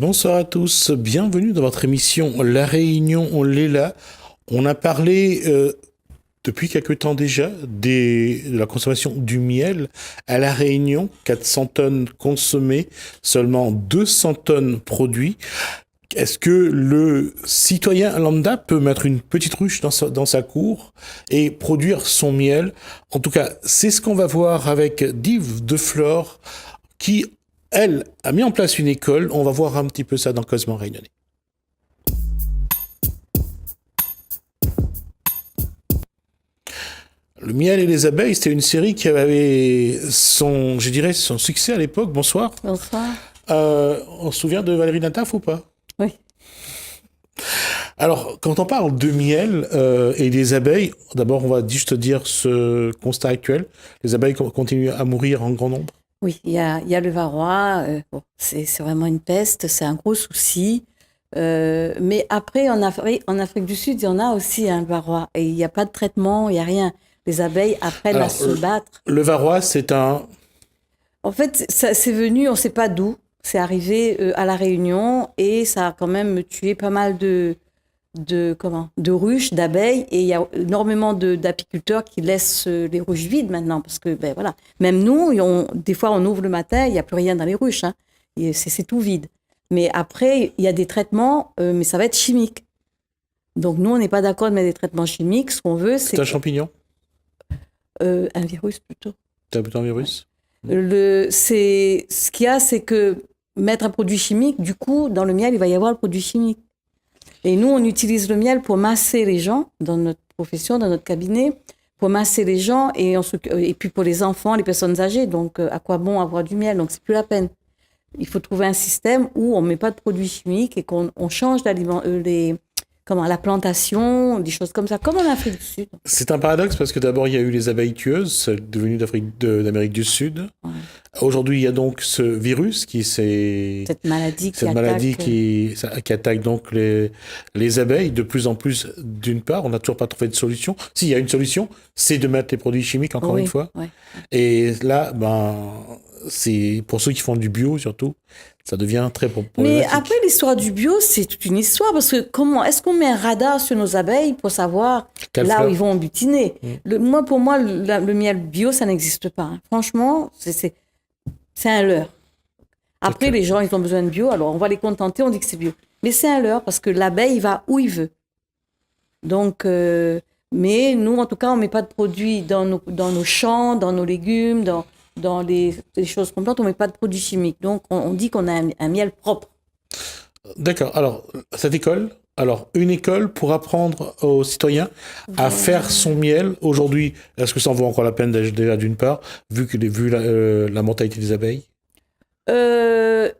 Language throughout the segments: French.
Bonsoir à tous, bienvenue dans votre émission La Réunion, on l'est là. On a parlé depuis quelque temps déjà de la consommation du miel à La Réunion, 400 tonnes consommées, seulement 200 tonnes produites. Est-ce que le citoyen lambda peut mettre une petite ruche dans sa cour et produire son miel? En tout cas, c'est ce qu'on va voir avec Dive Deflore qui, elle, a mis en place une école. On va voir un petit peu ça dans Cosmo Réunionnais. Le miel et les abeilles, c'était une série qui avait son succès à l'époque. Bonsoir. Bonsoir. On se souvient de Valérie Nataf ou pas? Oui. Alors, quand on parle de miel et des abeilles, d'abord, on va juste dire ce constat actuel. Les abeilles continuent à mourir en grand nombre. Oui, il y a le varroa. C'est vraiment une peste, c'est un gros souci. Mais après, en Afrique du Sud, il y en a aussi un varroa. Et il n'y a pas de traitement, il n'y a rien. Les abeilles apprennent à se battre. Le varroa, c'est un... En fait, c'est venu, on ne sait pas d'où. C'est arrivé à La Réunion et ça a quand même tué pas mal de ruches, d'abeilles. Et il y a énormément d'apiculteurs qui laissent les ruches vides maintenant. Parce que, ben voilà, même nous, des fois, on ouvre le matin, il n'y a plus rien dans les ruches. Hein. C'est tout vide. Mais après, il y a des traitements, mais ça va être chimique. Donc, nous, on n'est pas d'accord de mettre des traitements chimiques. Ce qu'on veut, c'est... C'est un champignon? Un virus, plutôt. C'est plutôt un virus? Ce qu'il y a, c'est que mettre un produit chimique, du coup, dans le miel, il va y avoir le produit chimique. Et nous, on utilise le miel pour masser les gens, dans notre profession, dans notre cabinet, pour masser les gens, et puis pour les enfants, les personnes âgées. Donc, à quoi bon avoir du miel? Donc, c'est plus la peine. Il faut trouver un système où on ne met pas de produits chimiques et qu'on change la plantation, des choses comme ça, comme en Afrique du Sud. C'est un paradoxe parce que d'abord, il y a eu les abeilles tueuses, devenues d'Amérique du Sud. Ouais. Aujourd'hui, il y a donc ce virus cette maladie qui attaque donc les abeilles de plus en plus, d'une part. On n'a toujours pas trouvé de solution. S'il y a une solution, c'est de mettre les produits chimiques, encore une fois. Oui. Et là, c'est pour ceux qui font du bio, surtout, ça devient très problématique. Mais après, l'histoire du bio, c'est toute une histoire. Parce que est-ce qu'on met un radar sur nos abeilles pour savoir où ils vont butiner? Pour moi, le miel bio, ça n'existe pas. Hein. Franchement, c'est un leurre. Après, les gens, ils ont besoin de bio, alors on va les contenter, on dit que c'est bio. Mais c'est un leurre parce que l'abeille, il va où il veut. Donc, mais nous, en tout cas, on ne met pas de produits dans nos champs, dans nos légumes, dans les choses qu'on plante, on ne met pas de produits chimiques. Donc, on dit qu'on a un miel propre. D'accord. Alors, une école pour apprendre aux citoyens à faire son miel. Aujourd'hui, est-ce que ça en vaut encore la peine déjà d'une part, vu la mortalité des abeilles? Il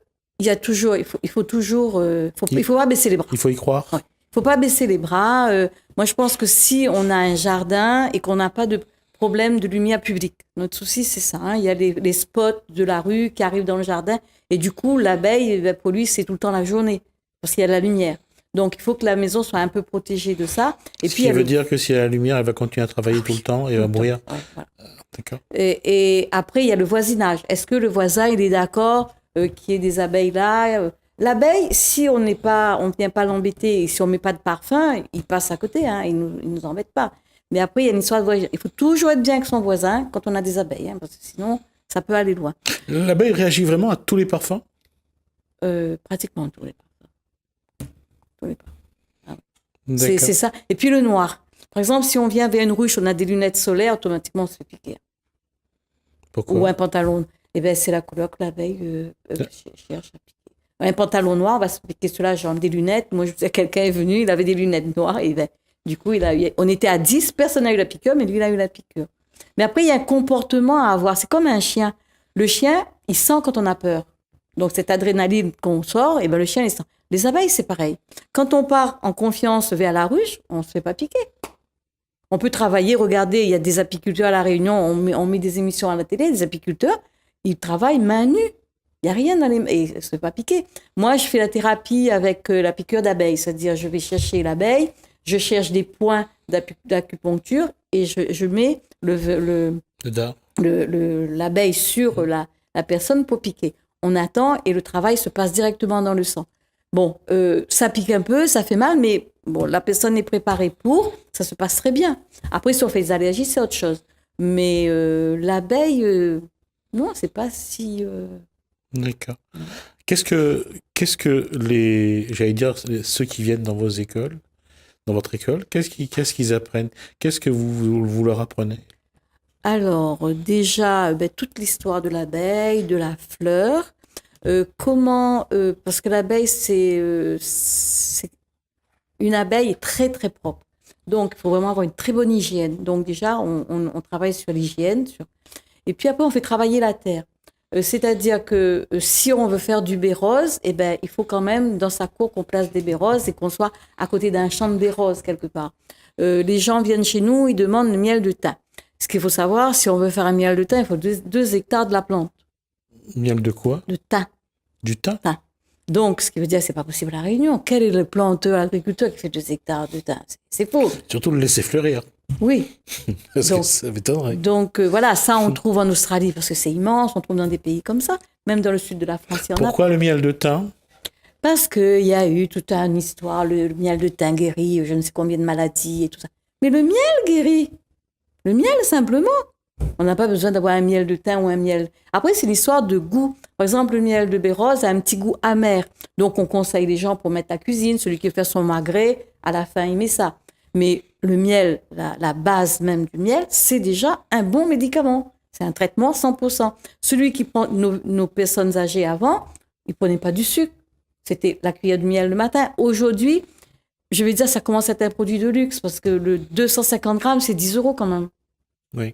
faut pas baisser les bras. Il faut y croire. Ouais. Il faut pas baisser les bras. Moi, je pense que si on a un jardin et qu'on n'a pas de problème de lumière publique, notre souci, c'est ça. Hein. Il y a les spots de la rue qui arrivent dans le jardin et du coup, l'abeille, pour lui, c'est tout le temps la journée parce qu'il y a de la lumière. Donc, il faut que la maison soit un peu protégée de ça. Et ce qui veut dire que s'il y a la lumière, elle va continuer à travailler tout le temps et va mourir. Ouais, voilà. D'accord. Et après, il y a le voisinage. Est-ce que le voisin, il est d'accord qu'il y ait des abeilles là L'abeille, si on ne vient pas l'embêter et si on ne met pas de parfum, il passe à côté, hein, il nous embête pas. Mais après, il y a une histoire de voisinage. Il faut toujours être bien avec son voisin quand on a des abeilles, hein, parce que sinon, ça peut aller loin. L'abeille réagit vraiment à tous les parfums? Pratiquement tous les parfums. Ah oui. C'est ça. Et puis le noir. Par exemple, si on vient vers une ruche, on a des lunettes solaires, automatiquement, on se fait piquer. Pourquoi? Ou un pantalon. C'est la couleur que l'abeille cherche à piquer. Un pantalon noir, on va se piquer cela, genre des lunettes. Moi, je sais, quelqu'un est venu, il avait des lunettes noires. Et du coup, on était à 10, personne n'a eu la piqûre, mais lui, il a eu la piqûre. Mais après, il y a un comportement à avoir. C'est comme un chien. Le chien, il sent quand on a peur. Donc, cette adrénaline qu'on sort, le chien, il sent. Les abeilles, c'est pareil. Quand on part en confiance vers la ruche, on ne se fait pas piquer. On peut travailler, regardez, il y a des apiculteurs à La Réunion, on met des émissions à la télé, des apiculteurs, ils travaillent main nue. Il n'y a rien dans les... Et ça ne se fait pas piquer. Moi, je fais la thérapie avec la piqûre d'abeille, c'est-à-dire je vais chercher l'abeille, je cherche des points d'acupuncture et je mets l'abeille sur la personne pour piquer. on attend et le travail se passe directement dans le sang. Bon, ça pique un peu, ça fait mal, mais bon, la personne est préparée pour, ça se passe très bien. Après, si on fait des allergies, c'est autre chose. Mais l'abeille, non, c'est pas si... D'accord. Qu'est-ce que j'allais dire, ceux qui viennent dans vos écoles, dans votre école, qu'est-ce qu'ils apprennent? Qu'est-ce que vous leur apprenez? Alors, déjà, toute l'histoire de l'abeille, de la fleur, comment... parce que l'abeille, une abeille est très, très propre. Donc, il faut vraiment avoir une très bonne hygiène. Donc, déjà, on travaille sur l'hygiène. Et puis après, on fait travailler la terre. C'est-à-dire que si on veut faire du baie rose, eh ben, il faut quand même, dans sa cour, qu'on place des baies roses et qu'on soit à côté d'un champ de baies roses, quelque part. Les gens viennent chez nous, ils demandent le miel de thym. Ce qu'il faut savoir, si on veut faire un miel de thym, il faut 2 hectares de la plante. Miel de quoi? De thym. Du thym? Thym. Donc, ce qui veut dire que c'est pas possible à La Réunion. Quel est le planteur, l'agriculteur qui fait 2 hectares de thym? C'est faux. Surtout le laisser fleurir. Oui. Parce Donc, que ça m'étonnerait. Donc, voilà, ça, on trouve en Australie parce que c'est immense. On trouve dans des pays comme ça. Même dans le sud de la France, il y en a. Pourquoi le miel de thym? Parce qu'il y a eu toute une histoire, le miel de thym guérit, je ne sais combien de maladies et tout ça. Mais le miel guérit. Le miel, simplement. On n'a pas besoin d'avoir un miel de thym ou un miel. Après, c'est l'histoire de goût. Par exemple, le miel de baie rose a un petit goût amer. Donc, on conseille les gens pour mettre la cuisine. Celui qui veut faire son magret, à la fin, il met ça. Mais le miel, la base même du miel, c'est déjà un bon médicament. C'est un traitement 100%. Celui qui prend nos personnes âgées avant, ils ne prenaient pas du sucre. C'était la cuillère de miel le matin. Aujourd'hui, je vais dire, ça commence à être un produit de luxe parce que le 250 grammes, c'est 10 € quand même. Oui.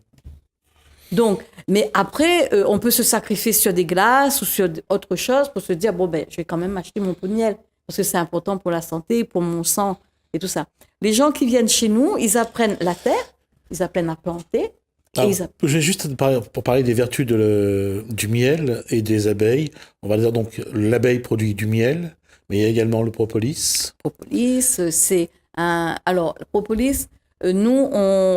Donc, mais après, on peut se sacrifier sur des glaces ou sur autre chose pour se dire, bon, je vais quand même acheter mon pot de miel parce que c'est important pour la santé, pour mon sang et tout ça. Les gens qui viennent chez nous, ils apprennent la terre, ils apprennent à planter. Alors, je vais juste pour parler des vertus du miel et des abeilles. On va dire donc l'abeille produit du miel, mais il y a également le propolis. Propolis, c'est un... Alors, le propolis, nous,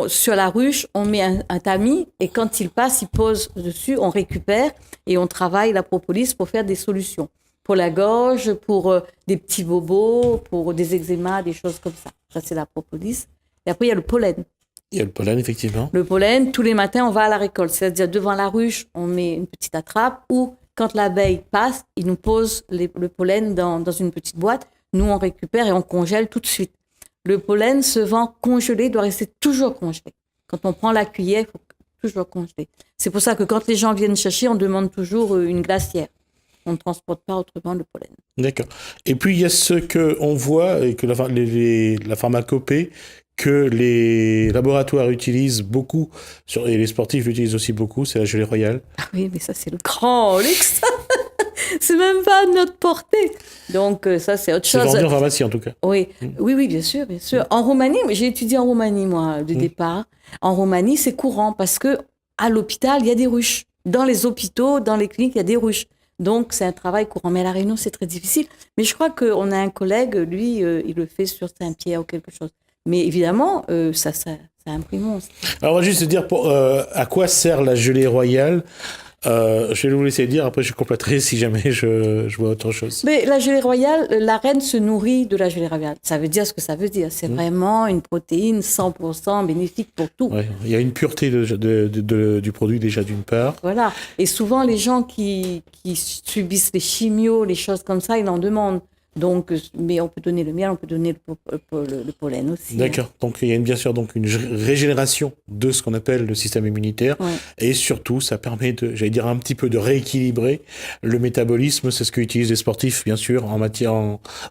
sur la ruche, on met un tamis et quand il passe, il pose dessus, on récupère et on travaille la propolis pour faire des solutions. Pour la gorge, pour des petits bobos, pour des eczémas, des choses comme ça. Ça, c'est la propolis. Et après, il y a le pollen. Il y a le pollen, effectivement. Le pollen, tous les matins, on va à la récolte. C'est-à-dire, devant la ruche, on met une petite attrape ou quand l'abeille passe, il nous pose le pollen dans une petite boîte. Nous, on récupère et on congèle tout de suite. Le pollen se vend congelé, doit rester toujours congelé. Quand on prend la cuillère, il faut toujours congeler. C'est pour ça que quand les gens viennent chercher, on demande toujours une glacière. On ne transporte pas autrement le pollen. D'accord. Et puis, il y a ce qu'on voit, et que la pharmacopée, que les laboratoires utilisent beaucoup, et les sportifs l'utilisent aussi beaucoup, c'est la gelée royale. Ah oui, mais ça, c'est le grand luxe. C'est même pas à notre portée. Donc, ça, c'est autre chose. C'est vendu en pharmacie, en tout cas. Oui, oui, bien sûr, bien sûr. En Roumanie, j'ai étudié en Roumanie, moi, du départ. En Roumanie, c'est courant parce que à l'hôpital, il y a des ruches. Dans les hôpitaux, dans les cliniques, il y a des ruches. Donc, c'est un travail courant. Mais à La Réunion, c'est très difficile. Mais je crois qu'on a un collègue, lui, il le fait sur Saint-Pierre ou quelque chose. Mais évidemment, ça imprime monstre. Alors, on va juste dire à quoi sert la gelée royale. Je vais vous laisser dire, après je compléterai si jamais je vois autre chose. Mais la gelée royale, la reine se nourrit de la gelée royale. Ça veut dire ce que ça veut dire. C'est vraiment une protéine 100% bénéfique pour tout. Ouais, il y a une pureté du produit déjà d'une part. Voilà. Et souvent, les gens qui subissent les chimios, les choses comme ça, ils en demandent. Donc, mais on peut donner le miel, on peut donner le pollen aussi. D'accord. Hein. Donc, il y a bien sûr donc une régénération de ce qu'on appelle le système immunitaire. Ouais. Et surtout, ça permet j'allais dire, un petit peu de rééquilibrer le métabolisme. C'est ce qu'utilisent les sportifs, bien sûr,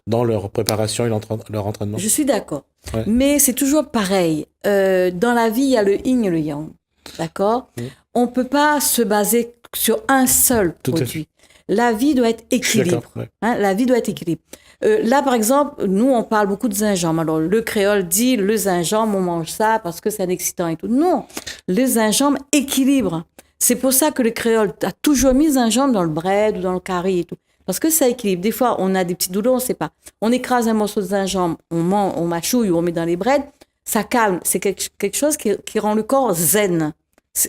dans leur préparation et leur entraînement. Je suis d'accord. Ouais. Mais c'est toujours pareil. Dans la vie, il y a le yin et le yang. D'accord ? On ne peut pas se baser sur un seul produit. La vie doit être équilibre. Ouais. Hein, la vie doit être équilibre. Là, par exemple, nous, on parle beaucoup de gingembre. Alors, le créole dit, le gingembre, on mange ça parce que c'est un excitant et tout. Non, le gingembre équilibre. C'est pour ça que le créole a toujours mis gingembre dans le bread ou dans le curry et tout. Parce que ça équilibre. Des fois, on a des petites douleurs, on ne sait pas. On écrase un morceau de gingembre, on mâchouille ou on met dans les breads, ça calme. C'est quelque chose qui rend le corps zen.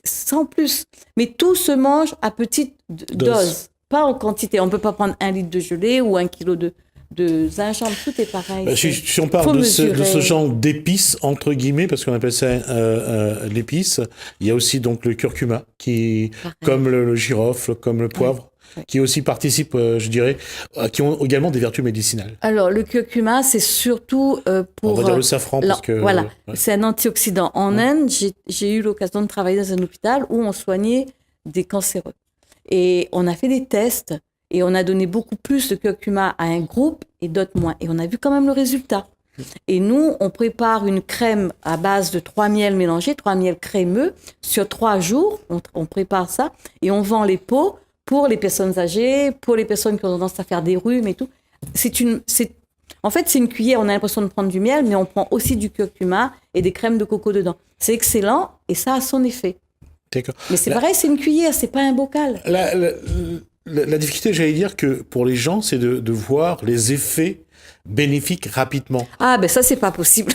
Sans plus. Mais tout se mange à petite dose. pas en quantité. On ne peut pas prendre 1 litre de gelée ou 1 kilo de gingembre. Tout est pareil. Si on parle de ce genre d'épices, entre guillemets, parce qu'on appelle ça l'épice, il y a aussi donc le curcuma, comme le girofle, comme le poivre, qui aussi participent, je dirais, qui ont également des vertus médicinales. Alors, le curcuma, c'est surtout pour... On va dire le safran, parce que... Voilà, c'est un antioxydant. En Inde, j'ai eu l'occasion de travailler dans un hôpital où on soignait des cancéreux. Et on a fait des tests, et on a donné beaucoup plus de curcuma à un groupe et d'autres moins. Et on a vu quand même le résultat. Et nous, on prépare une crème à base de 3 miels mélangés, 3 miels crémeux, sur 3 jours. On prépare ça, et on vend les pots pour les personnes âgées, pour les personnes qui ont tendance à faire des rhumes et tout. En fait, c'est une cuillère, on a l'impression de prendre du miel, mais on prend aussi du curcuma et des crèmes de coco dedans. C'est excellent et ça a son effet. D'accord. Mais c'est pareil, c'est une cuillère, c'est pas un bocal. La difficulté, j'allais dire que pour les gens, c'est de voir les effets bénéfiques rapidement. Ah, ben ça, c'est pas possible.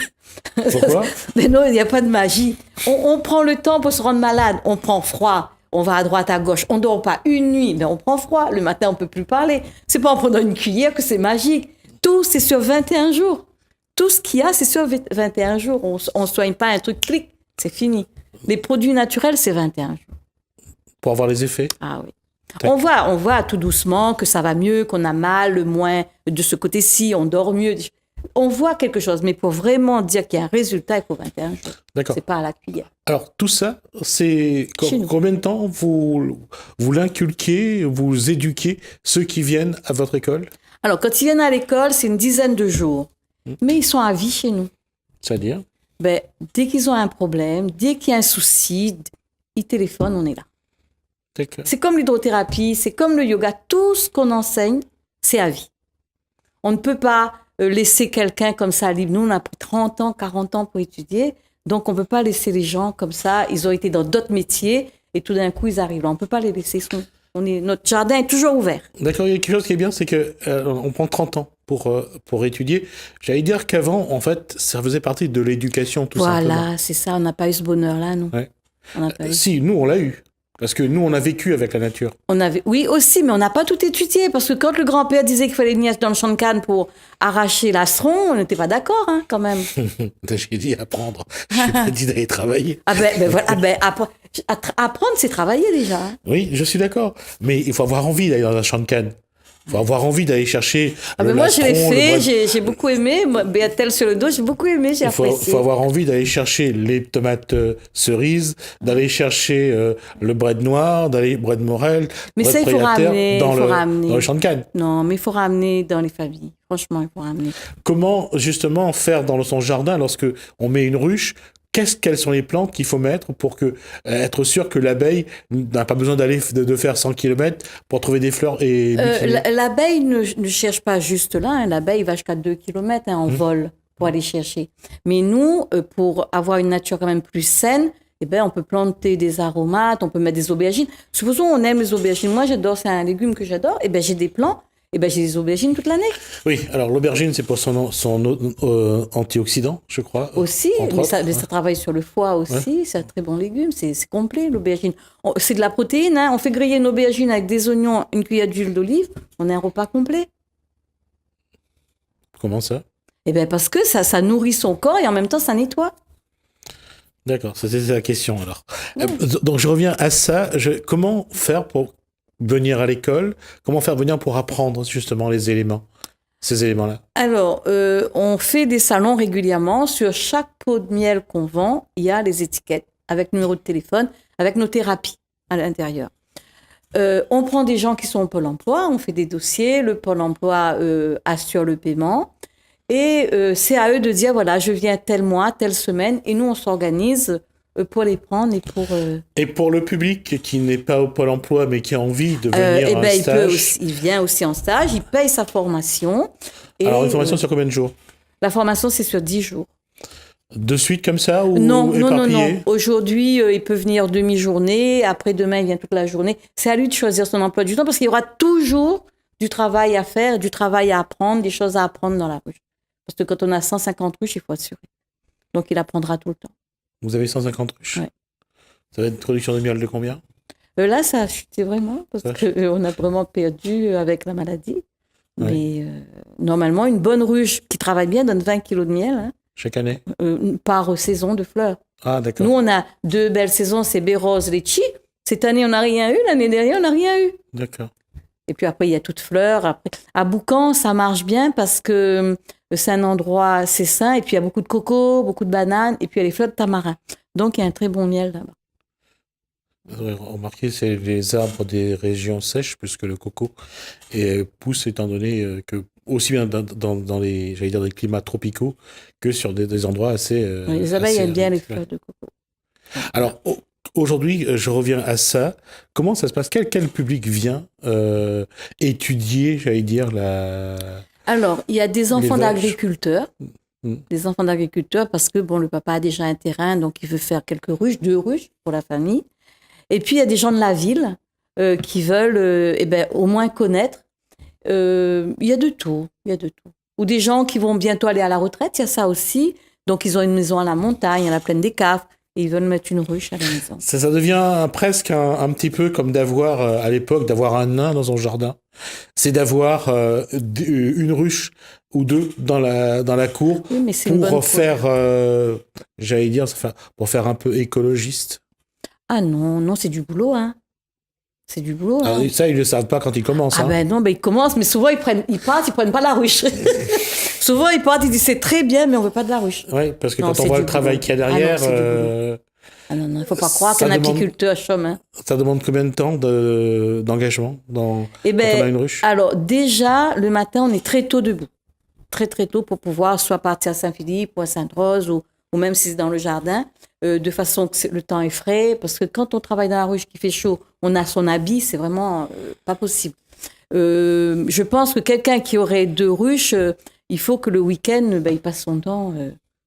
Pourquoi? Mais non, il n'y a pas de magie. On prend le temps pour se rendre malade, on prend froid. On va à droite, à gauche, on dort pas une nuit, mais on prend froid. Le matin, on peut plus parler. C'est pas en prenant une cuillère que c'est magique. Tout, c'est sur 21 jours. Tout ce qu'il y a, c'est sur 21 jours. On soigne pas un truc, clic, c'est fini. Les produits naturels, c'est 21 jours. Pour avoir les effets? Ah oui. On voit tout doucement que ça va mieux, qu'on a mal, moins de ce côté-ci, on dort mieux. On voit quelque chose, mais pour vraiment dire qu'il y a un résultat, il faut 21 jours. D'accord. C'est pas à la cuillère. Alors, tout ça, c'est combien de temps vous l'inculquez, vous éduquez ceux qui viennent à votre école? Alors, quand ils viennent à l'école, c'est une dizaine de jours. Mais ils sont à vie chez nous. C'est-à-dire? Ben, dès qu'ils ont un problème, dès qu'il y a un souci, ils téléphonent, on est là. D'accord. C'est comme l'hydrothérapie, c'est comme le yoga. Tout ce qu'on enseigne, c'est à vie. On ne peut pas laisser quelqu'un comme ça libre. Nous, on a pris 30 ans, 40 ans pour étudier. Donc, on ne peut pas laisser les gens comme ça. Ils ont été dans d'autres métiers et tout d'un coup, ils arrivent là. On ne peut pas les laisser. Notre jardin est toujours ouvert. D'accord, il y a quelque chose qui est bien, c'est qu'on prend 30 ans pour étudier. J'allais dire qu'avant, en fait, ça faisait partie de l'éducation, tout simplement. Voilà, c'est ça. On n'a pas eu ce bonheur-là, nous. Ouais. On n'a pas eu. Si, nous, on l'a eu. Parce que nous, on a vécu avec la nature. Oui, aussi, mais on n'a pas tout étudié. Parce que quand le grand-père disait qu'il fallait venir dans le champ de canne pour arracher l'astron, on n'était pas d'accord, hein, quand même. J'ai dit apprendre. Je n'ai pas dit d'aller travailler. Apprendre, c'est travailler déjà. Hein. Oui, je suis d'accord. Mais il faut avoir envie d'aller dans un champ de canne. Il faut avoir envie d'aller chercher le moi, je l'ai lastron, fait, j'ai beaucoup aimé. Béatel sur le dos, j'ai beaucoup aimé, j'ai apprécié. Il faut avoir envie d'aller chercher les tomates cerises, d'aller chercher le bread noir, bread morel, mais ça, il faut ramener, dans le champ de canne. Non, mais il faut ramener dans les familles. Franchement, il faut ramener. Comment, justement, faire dans son jardin lorsque on met une ruche? Quelles sont les plantes qu'il faut mettre pour être sûr que l'abeille n'a pas besoin de faire 100 km pour trouver des fleurs et l'abeille ne cherche pas juste là. Hein. L'abeille va jusqu'à 2 km en vol pour aller chercher. Mais nous, pour avoir une nature quand même plus saine, on peut planter des aromates, on peut mettre des aubergines. Supposons on aime les aubergines. Moi, j'adore, c'est un légume que j'adore. J'ai des plants. J'ai des aubergines toute l'année. Oui, alors l'aubergine, c'est pour son antioxydant, je crois. Aussi, mais ça travaille sur le foie aussi. Ouais. C'est un très bon légume. C'est complet, l'aubergine. C'est de la protéine. Hein. On fait griller une aubergine avec des oignons, une cuillère d'huile d'olive. On a un repas complet. Comment ça? Parce que ça nourrit son corps et en même temps, ça nettoie. D'accord, c'était la question alors. Ouais. Donc je reviens à ça. Comment faire pour venir à l'école? Comment faire venir pour apprendre justement ces éléments-là? Alors, on fait des salons régulièrement. Sur chaque pot de miel qu'on vend, il y a les étiquettes avec numéro de téléphone, avec nos thérapies à l'intérieur. On prend des gens qui sont au Pôle emploi, on fait des dossiers, le Pôle emploi assure le paiement. Et c'est à eux de dire, voilà, je viens tel mois, telle semaine, et nous, on s'organise pour les prendre et pour... Et pour le public qui n'est pas au Pôle emploi, mais qui a envie de venir à un stage... il vient aussi en stage, il paye sa formation. Alors, une formation sur combien de jours? La formation, c'est sur 10 jours. De suite comme ça ou non. éparpillé? Aujourd'hui, il peut venir demi-journée, après demain, il vient toute la journée. C'est à lui de choisir son emploi du temps, parce qu'il y aura toujours du travail à faire, du travail à apprendre, des choses à apprendre dans la ruche. Parce que quand on a 150 ruches, il faut assurer. Donc, il apprendra tout le temps. Vous avez 150 ruches? Oui. Ça va être une production de miel de combien? Là, ça a chuté vraiment parce qu'on a vraiment perdu avec la maladie. Ouais. Mais normalement, une bonne ruche qui travaille bien donne 20 kilos de miel, hein, Chaque année? par saison de fleurs. Ah, d'accord. Nous, on a 2 belles saisons, c'est baie rose, litchi. Cette année, on n'a rien eu. L'année dernière, on n'a rien eu. D'accord. Et puis après, il y a toutes fleurs. Après, à Boucan, ça marche bien parce que c'est un endroit assez sain. Et puis, il y a beaucoup de coco, beaucoup de bananes. Et puis, il y a les fleurs de tamarin. Donc, il y a un très bon miel là-bas. Vous avez remarqué, c'est les arbres des régions sèches, puisque le coco pousse étant donné que, aussi bien dans les, j'allais dire, des climats tropicaux que sur des endroits assez. Oui, les abeilles assez aiment bien les arides. fleurs de coco. Alors, aujourd'hui, je reviens à ça. Comment ça se passe? Quel public vient étudier, j'allais dire, Alors, il y a des enfants Les vaches. d'agriculteurs. Des enfants d'agriculteurs parce que, bon, le papa a déjà un terrain, donc il veut faire quelques ruches, 2 ruches pour la famille. Et puis, il y a des gens de la ville qui veulent au moins connaître. Il y a de tout, il y a de tout. Ou des gens qui vont bientôt aller à la retraite, il y a ça aussi. Donc, ils ont une maison à la montagne, à la plaine des Caves, et ils veulent mettre une ruche à la maison. Ça devient presque un petit peu comme d'avoir, à l'époque, d'avoir un nain dans son jardin. C'est d'avoir une ruche ou 2 dans la cour Oui, mais c'est une bonne pour faire, j'allais dire, pour faire un peu écologiste. Ah non, c'est du boulot, hein. C'est du boulot, hein. Alors, ça, ils ne le savent pas quand ils commencent. Ah hein. ben non, ils commencent, mais souvent ils partent, ils prennent pas la ruche. Souvent ils partent, ils disent c'est très bien, mais on veut pas de la ruche. Oui, parce que Non, quand on c'est voit du le travail boulot. qu'il y a Ah non, derrière, c'est du boulot. Ah non, il faut pas croire ça qu'un demande- apiculteur chôme, hein. ça demande combien de temps d'engagement quand Eh on a une ben, ruche? alors déjà, le matin, on est très tôt debout. Très très tôt pour pouvoir soit partir à Saint-Philippe ou à Sainte-Rose ou même si c'est dans le jardin, de façon que le temps est frais. Parce que quand on travaille dans la ruche qui fait chaud, on a son habit, c'est vraiment pas possible. Je pense que quelqu'un qui aurait 2 ruches, il faut que le week-end, il passe son temps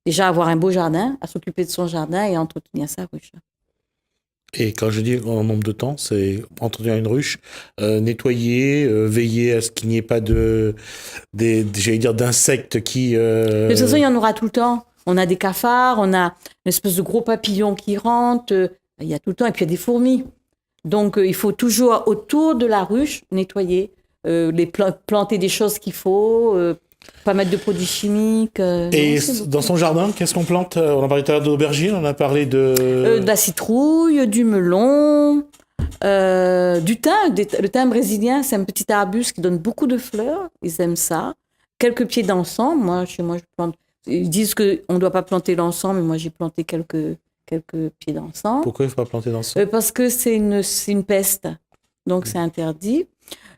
déjà à avoir un beau jardin, à s'occuper de son jardin et à entretenir sa ruche. Et quand je dis en nombre de temps, c'est entretenir une ruche, nettoyer, veiller à ce qu'il n'y ait pas j'allais dire, d'insectes qui... De toute façon, il y en aura tout le temps. On a des cafards, on a une espèce de gros papillon qui rentre, il y a tout le temps, et puis il y a des fourmis. Donc, il faut toujours, autour de la ruche, nettoyer, planter des choses qu'il faut, pas mettre de produits chimiques. Et dans son jardin, qu'est-ce qu'on plante? On a parlé tout à l'heure d'aubergine, on a parlé de la citrouille, du melon, du thym. Le thym brésilien, c'est un petit arbuste qui donne beaucoup de fleurs. Ils aiment ça. Quelques pieds d'encens. Moi, chez moi, je plante. Ils disent qu'on ne doit pas planter l'encens, mais moi, j'ai planté quelques pieds d'encens. Pourquoi il ne faut pas planter d'encens? Parce que c'est une peste. Donc, c'est interdit.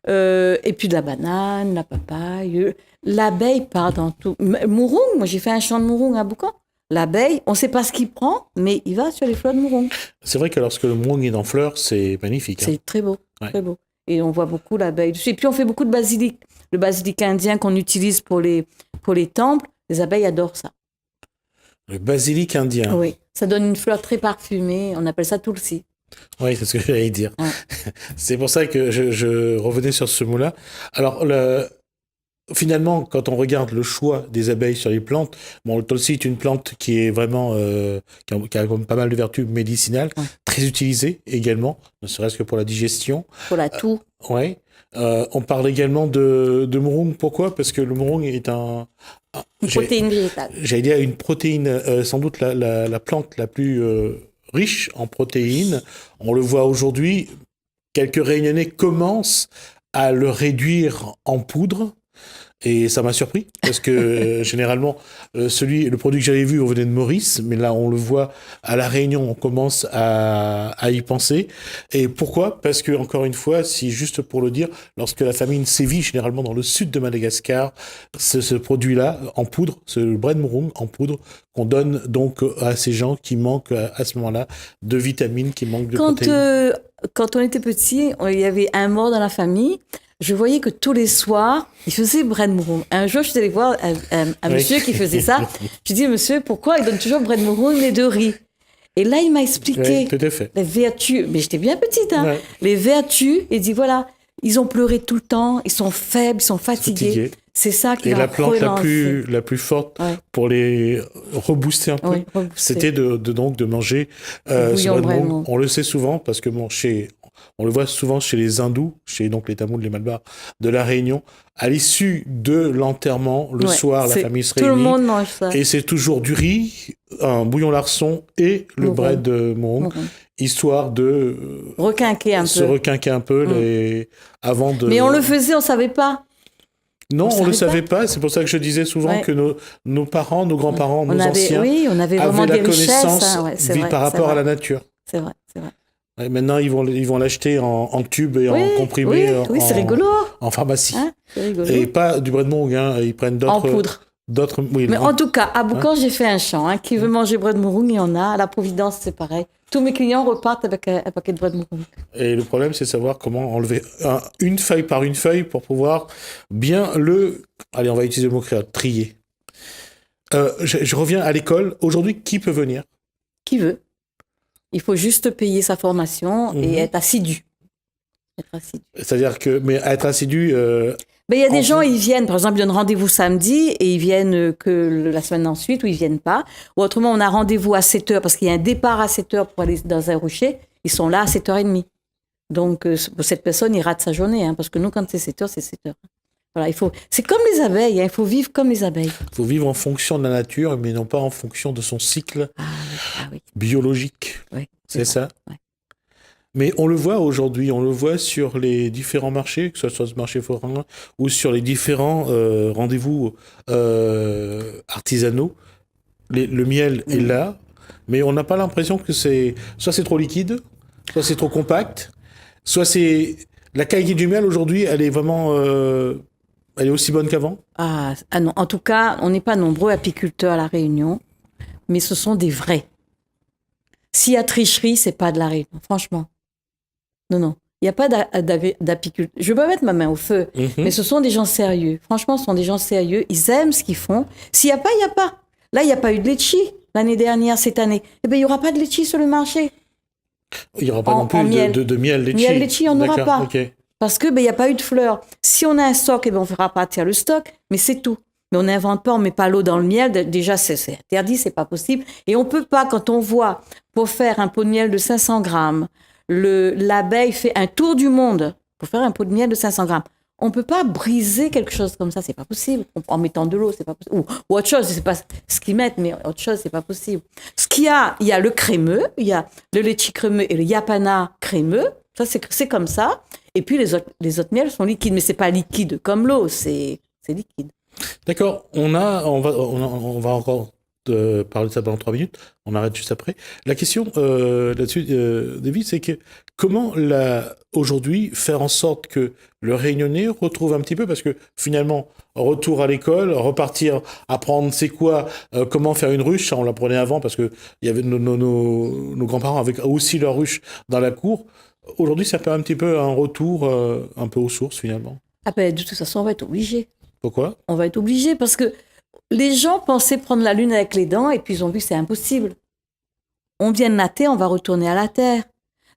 Et puis de la banane, la papaye. L'abeille part dans tout. Mourung, moi, j'ai fait un champ de mourung à Boucan. L'abeille, on ne sait pas ce qu'il prend, mais il va sur les fleurs de mourung. C'est vrai que lorsque le mourung est en fleurs, c'est magnifique. C'est très beau, Ouais. très beau. Et on voit beaucoup l'abeille dessus. Et puis on fait beaucoup de basilic. Le basilic indien qu'on utilise pour les temples, les abeilles adorent ça. Le basilic indien. Oui, ça donne une fleur très parfumée. On appelle ça tulsi. Oui, c'est ce que j'allais dire. Ouais. C'est pour ça que je revenais sur ce mot-là. Alors, finalement, quand on regarde le choix des abeilles sur les plantes, bon, le tulsi est une plante qui est vraiment qui a pas mal de vertus médicinales, Ouais. très utilisée également, ne serait-ce que pour la digestion. Pour la toux. Ouais. On parle également de mourung. Pourquoi? Parce que le mourung est Une protéine végétale. j'allais dire une protéine, sans doute la plante la plus riche en protéines. On le voit aujourd'hui, quelques Réunionnais commencent à le réduire en poudre. Et ça m'a surpris, parce que généralement, le produit que j'avais vu, on venait de Maurice, mais là, on le voit à La Réunion, on commence à y penser. Et pourquoi? Parce que, encore une fois, si juste pour le dire, lorsque la famine sévit, généralement dans le sud de Madagascar, ce produit-là, en poudre, ce bren mourung en poudre, qu'on donne donc à ces gens qui manquent à ce moment-là de vitamines, qui manquent de protéines. Quand on était petit, il y avait un mort dans la famille. Je voyais que tous les soirs, il faisait bren mourung. Un jour, je suis allée voir un monsieur qui faisait ça. Je dis, monsieur, pourquoi il donne toujours bren mourung mais de riz? Et là, il m'a expliqué Tout à fait. les vertus. Mais j'étais bien petite, hein. Ouais. Les vertus. Il dit, voilà, ils ont pleuré tout le temps, ils sont faibles, ils sont fatigués. C'est ça qui Et va la plante relancer. la plus forte Ouais. pour les rebooster un peu, Oui, rebooster. c'était donc de manger Bouillon ce bren mourung. vraiment. On le sait souvent parce que on le voit souvent chez les hindous, chez donc les Tamouls, les Malbars de la Réunion, à l'issue de l'enterrement, le soir, la famille se réunit. Tout le monde mange ça. Et c'est toujours du riz, un bouillon larçon et le bread de morong, histoire de se requinquer un peu avant de... Mais on le faisait, on savait pas. Non, on ne le savait pas. C'est pour ça que je disais souvent que nos parents, nos grands-parents, nos anciens on avait vraiment avaient des la connaissance richesses, par rapport à la nature. C'est vrai. Ouais, maintenant, ils vont l'acheter en tube et en comprimé c'est rigolo. En pharmacie. Hein, c'est rigolo. Et pas du bread morong, ils prennent d'autres... En poudre. Mais en tout cas, à Boucan, j'ai fait un champ. Qui veut manger bread morong, il y en a. À la Providence, c'est pareil. Tous mes clients repartent avec un paquet de bread morong. Et le problème, c'est de savoir comment enlever une feuille par une feuille pour pouvoir bien allez, on va utiliser le mot créole, trier. Je reviens à l'école. Aujourd'hui, qui peut venir? Qui veut. Il faut juste payer sa formation et être assidu. C'est-à-dire mais être assidu... il y a des gens, ils viennent, par exemple, ils donnent rendez-vous samedi et ils viennent que la semaine ensuite ou ils viennent pas. Ou autrement, on a rendez-vous à 7h parce qu'il y a un départ à 7h pour aller dans un rocher. Ils sont là à 7h30. Donc, cette personne, il rate sa journée. Parce que nous, quand c'est 7h, c'est 7h. Voilà, c'est comme les abeilles, il faut vivre comme les abeilles. Il faut vivre en fonction de la nature, mais non pas en fonction de son cycle biologique. Oui, c'est ça. Ouais. Mais on le voit aujourd'hui, on le voit sur les différents marchés, que ce soit ce marché forain ou sur les différents rendez-vous artisanaux. Le miel est là, mais on n'a pas l'impression que soit c'est trop liquide, soit c'est trop compact, soit c'est... La qualité du miel aujourd'hui, elle est vraiment... elle est aussi bonne qu'avant? Ah non, en tout cas, on n'est pas nombreux apiculteurs à La Réunion, mais ce sont des vrais. S'il y a tricherie, c'est pas de La Réunion, franchement. Non. Il n'y a pas d'apiculteurs. Je ne veux pas mettre ma main au feu, mais ce sont des gens sérieux. Franchement, ce sont des gens sérieux. Ils aiment ce qu'ils font. S'il n'y a pas, il n'y a pas. Là, il n'y a pas eu de litchi l'année dernière, cette année. Eh bien, il n'y aura pas de litchi sur le marché. Il n'y aura pas non plus de miel litchi. Miel litchi, on n'aura pas. Okay. Parce que il n'y a pas eu de fleurs. Si on a un stock, on fera partir le stock, mais c'est tout. Mais on n'invente pas, on ne met pas l'eau dans le miel. Déjà, c'est interdit, c'est pas possible. Et on ne peut pas, quand on voit, pour faire un pot de miel de 500 grammes, l'abeille fait un tour du monde pour faire un pot de miel de 500 grammes. On ne peut pas briser quelque chose comme ça, c'est pas possible. En mettant de l'eau, c'est pas possible. Ou autre chose, c'est pas ce qu'ils mettent, mais autre chose, c'est pas possible. Il y a le crémeux, il y a le litchi crémeux et le yapana crémeux. Ça, c'est comme ça. Et puis, les autres miels sont liquides, mais c'est pas liquide comme l'eau, c'est liquide. D'accord. On va encore parler de ça pendant 3 minutes. On arrête juste après. La question là-dessus, David, c'est que comment aujourd'hui faire en sorte que le Réunionnais retrouve un petit peu, parce que finalement, retour à l'école, repartir apprendre c'est quoi, comment faire une ruche, ça on l'apprenait avant parce que il y avait nos grands-parents avec aussi leur ruche dans la cour. Aujourd'hui, ça fait un petit peu un retour un peu aux sources finalement. De toute façon, on va être obligé. Pourquoi? On va être obligé parce que les gens pensaient prendre la lune avec les dents et puis ils ont vu que c'est impossible. On vient de la terre, on va retourner à la terre.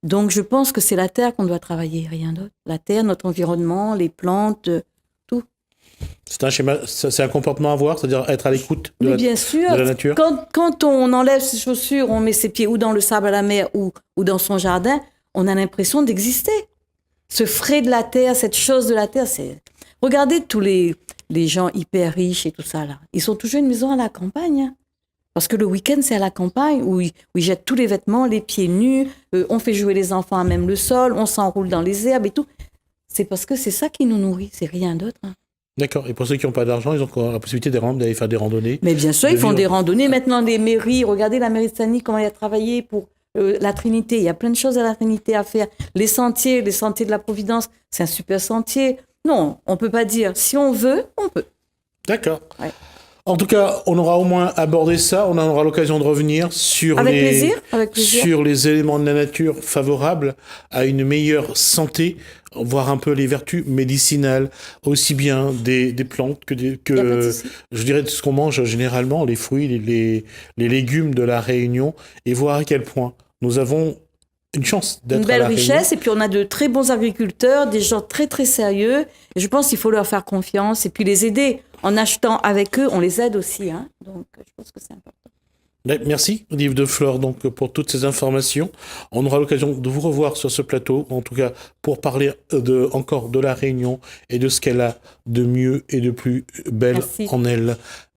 Donc je pense que c'est la terre qu'on doit travailler, rien d'autre. La terre, notre environnement, les plantes, tout. C'est un schéma, c'est un comportement à avoir, c'est-à-dire être à l'écoute de la nature. Quand on enlève ses chaussures, on met ses pieds ou dans le sable à la mer ou dans son jardin, on a l'impression d'exister. Ce frais de la terre, cette chose de la terre, c'est... Regardez tous les gens hyper riches et tout ça, là. Ils ont toujours une maison à la campagne. Hein. Parce que le week-end, c'est à la campagne où ils jettent tous les vêtements, les pieds nus, on fait jouer les enfants à même le sol, on s'enroule dans les herbes et tout. C'est parce que c'est ça qui nous nourrit, c'est rien d'autre. Hein. D'accord. Et pour ceux qui n'ont pas d'argent, ils ont la possibilité d'aller faire des randonnées. Mais bien sûr, ils font des randonnées. Maintenant, les mairies, regardez la mairie de Saint-Denis, comment elle a travaillé pour la Trinité. Il y a plein de choses à la Trinité à faire. Les sentiers de la Providence, c'est un super sentier. Non, on ne peut pas dire. Si on veut, on peut. D'accord. Ouais. En tout cas, on aura au moins abordé ça. On aura l'occasion de revenir sur sur les éléments de la nature favorables à une meilleure santé, voir un peu les vertus médicinales, aussi bien des plantes que je dirais de ce qu'on mange généralement, les fruits, les légumes de la Réunion, et voir à quel point nous avons une chance d'être une belle à la richesse, Réunion. Et puis on a de très bons agriculteurs, des gens très très sérieux. Et je pense qu'il faut leur faire confiance et puis les aider. En achetant avec eux, on les aide aussi. Hein. Donc je pense que c'est important. Merci, Yves de Flore, donc, pour toutes ces informations. On aura l'occasion de vous revoir sur ce plateau, en tout cas pour parler encore de la Réunion et de ce qu'elle a de mieux et de plus belle Merci. en elle.